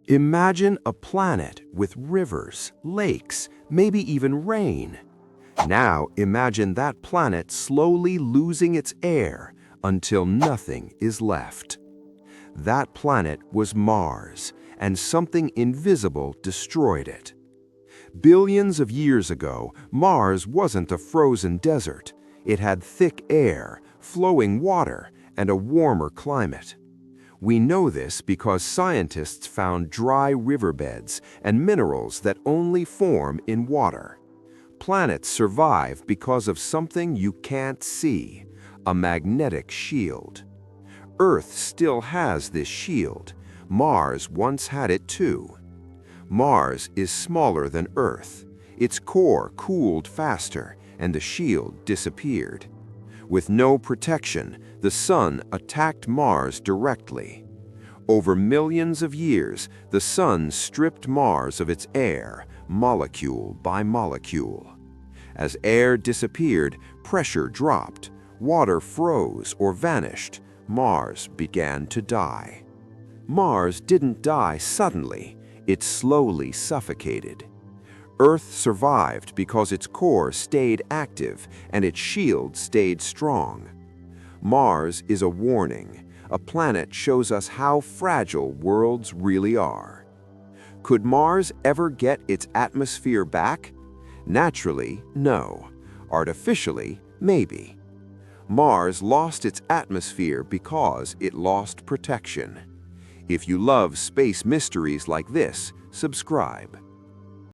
Imagine a planet with rivers, lakes, maybe even rain. Now imagine that planet slowly losing its air until nothing is left. That planet was Mars, and something invisible destroyed it. Billions of years ago, Mars wasn't a frozen desert. It had thick air, flowing water, and a warmer climate. We know this because scientists found dry riverbeds and minerals that only form in water. Planets survive because of something you can't see, a magnetic shield. Earth still has this shield. Mars once had it too. Mars is smaller than Earth. Its core cooled faster, and the shield disappeared. With no protection, the Sun attacked Mars directly. Over millions of years, the Sun stripped Mars of its air, molecule by molecule. As air disappeared, pressure dropped, water froze or vanished, Mars began to die. Mars didn't die suddenly, it slowly suffocated. Earth survived because its core stayed active and its shield stayed strong. Mars is a warning. A planet shows us how fragile worlds really are. Could Mars ever get its atmosphere back? Naturally, no. Artificially, maybe. Mars lost its atmosphere because it lost protection. If you love space mysteries like this, subscribe.